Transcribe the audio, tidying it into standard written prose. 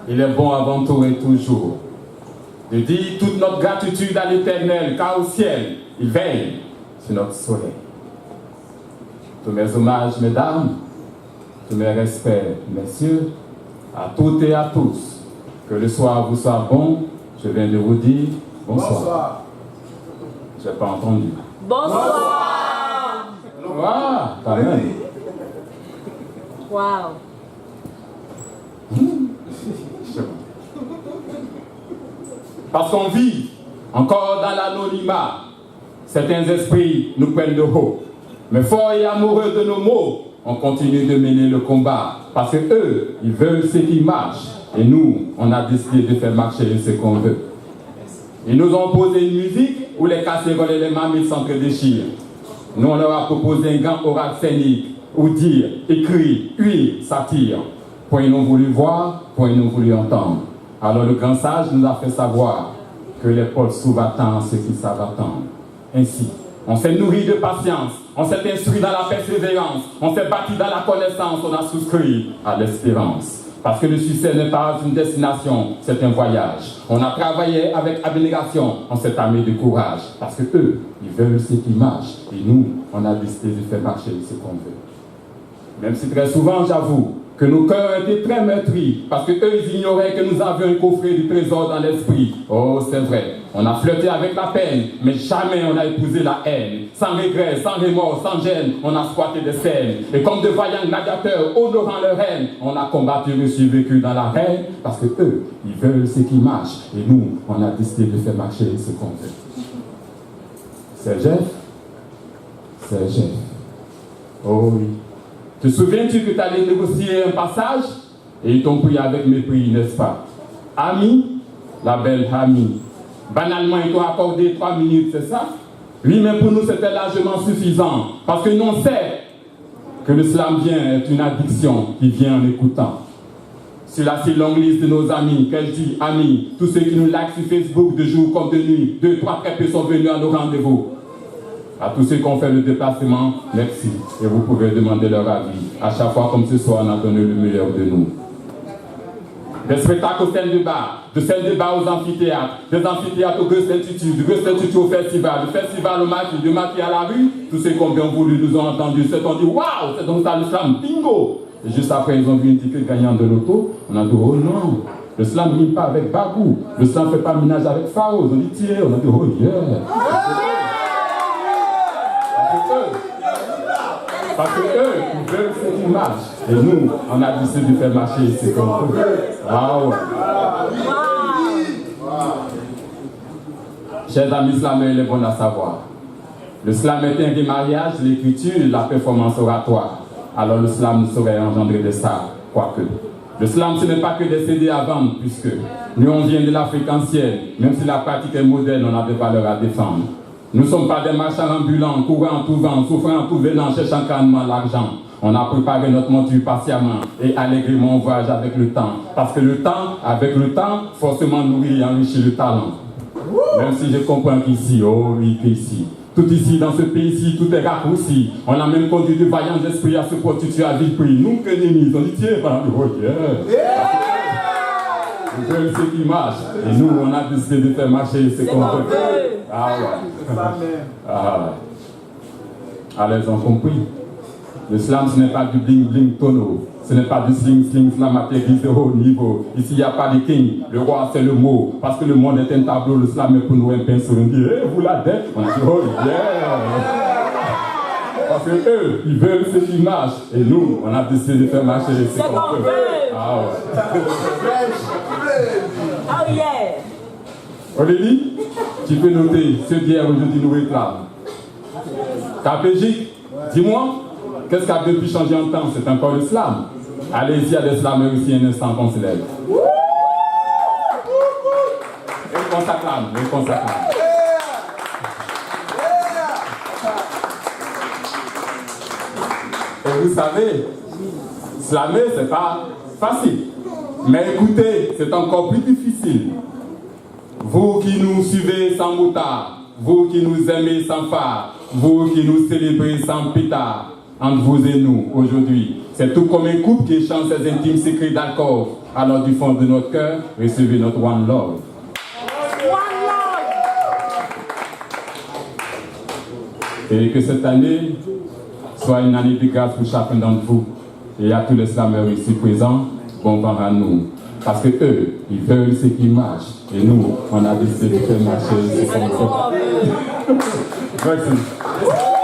Il est bon avant tout et toujours de dire toute notre gratitude à l'Éternel, car au ciel, il veille sur notre soleil. Tous mes hommages, mesdames, tous mes respects, messieurs, à toutes et à tous, que le soir vous soit bon, je viens de vous dire bonsoir. Je n'ai pas entendu. Bonsoir. Ah, quand même. Wow. Parce qu'on vit encore dans l'anonymat. Certains esprits nous prennent de haut. Mais forts et amoureux de nos mots, on continue de mener le combat. Parce que eux, ils veulent ce qui marche. Et nous, on a décidé de faire marcher ce qu'on veut. Ils nous ont posé une musique où les casseroles et les mamies s'entre-déchirent. Nous, on leur a proposé un grand oral scénique où dire, écrit, huile, satire. Point ils n'ont voulu voir, point ils n'ont voulu entendre. Alors le grand sage nous a fait savoir que les pôles s'ouvrent à temps ceux qui savent attendre. Ainsi, on s'est nourri de patience, on s'est instruit dans la persévérance, on s'est bâti dans la connaissance, on a souscrit à l'espérance. Parce que le succès n'est pas une destination, c'est un voyage. On a travaillé avec abnégation, on s'est armé de courage. Parce que eux, ils veulent ce qui marche. Et nous, on a décidé de faire marcher ce qu'on veut. Même si très souvent, j'avoue, que nos cœurs étaient très meurtris, parce qu'eux, ils ignoraient que nous avions un coffret du trésor dans l'esprit. Oh, c'est vrai, on a flirté avec la peine, mais jamais on n'a épousé la haine. Sans regret, sans remords, sans gêne, on a squatté des scènes. Et comme de vaillants gladiateurs, honorant leur haine, on a combattu et survécu dans l'arène, parce que eux, ils veulent ce qui marche. Et nous, on a décidé de faire marcher ce qu'on veut. C'est Jeff. C'est Jeff. Oh oui. Te souviens-tu que tu allais négocier un passage et ils t'ont pris avec mépris, n'est-ce pas? Ami, la belle amie. Banalement, ils t'ont accordé 3 minutes, c'est ça? Oui, mais pour nous, c'était largement suffisant. Parce que nous, on sait que le slam vient est une addiction qui vient en écoutant. Sur la si longue liste de nos amis, qu'elle dit amis, tous ceux qui nous likent sur Facebook de jour comme de nuit, 2, 3 très peu sont venus à nos rendez-vous. À tous ceux qui ont fait le déplacement, merci. Et vous pouvez demander leur avis. À chaque fois, comme ce soir, on a donné le meilleur de nous. Des spectacles aux scènes de bar, de scènes de bar aux amphithéâtres, des amphithéâtres aux Girls Institute, du Girls Institute au festival, du festival au maquis, du maquis à la rue. Tous ceux qui ont bien voulu nous ont entendus, ceux qui ont dit waouh, c'est donc ça le slam, bingo! Et juste après, ils ont vu une ticket gagnant de l'auto. On a dit oh non, le slam ne rime pas avec Bagou, le slam ne fait pas ménage avec Faro. Ils ont dit tiens, on a dit oh yeah! Parce que eux, ils veulent ce qui marche. Et nous, on a décidé de faire marcher ce qu'on peut. Waouh! Chers amis slameurs, il est bon à savoir. Le slam est un démariage, l'écriture, la performance oratoire. Alors le slam ne saurait engendrer de ça, quoique. Le slam, ce n'est pas que des CD à vendre, puisque nous, on vient de l'Afrique ancienne. Même si la pratique est moderne, on a des valeurs à défendre. Nous ne sommes pas des marchands ambulants, courant en tout vent, souffrant en tout venant, cherchant calmement l'argent. On a préparé notre monture patiemment et allègrement on voyage avec le temps. Parce que le temps, avec le temps, forcément nourrit et enrichit le talent. Même si je comprends qu'ici, oh oui, qu'ici, tout ici, dans ce pays-ci, tout est raccourci. On a même conduit de vaillants esprits à se prostituer à vil prix. Nous, que nous, on dit, tiens, par le oh yeah. Ils veulent ce qui marche. Et nous, on a décidé de faire marcher ce qu'on veut. Ah ouais. Ah ouais. Alors, ils ont compris. Le slam, ce n'est pas du bling-bling tonneau. Ce n'est pas du sling-sling slamatérie de haut niveau. Ici, il n'y a pas de king. Le roi, c'est le mot. Parce que le monde est un tableau. Le slam est pour nous un pinceau. On dit, hey, vous la dette. On dit, oh yeah. Parce que eux, ils veulent ce qui marche. Et nous, on a décidé de faire marcher ce qu'on veut. Ah ouais. Oh yeah. Aurélie, tu peux noter ce d'hier aujourd'hui nous réclame. KPJ, dis-moi, qu'est-ce qui a depuis changé en temps? C'est encore le slam. Allez, ici, il y a des slameurs ici, un instant qu'on se lève. Et qu'on s'acclame, et qu'on s'acclame. Et vous savez, slammer, c'est pas facile. Mais écoutez, c'est encore plus difficile. Vous qui nous suivez sans moutard, vous qui nous aimez sans phare, vous qui nous célébrez sans pétard, entre vous et nous aujourd'hui. C'est tout comme un couple qui échange ses intimes secrets d'accord. Alors du fond de notre cœur, recevez notre One Love. Et que cette année soit une année de grâce pour chacun d'entre vous. Et à tous les slameurs ici présents, bon vent à nous. Parce que eux, ils veulent ce qui marche. Et nous, on a décidé de faire marcher ce qu'on fait. Merci.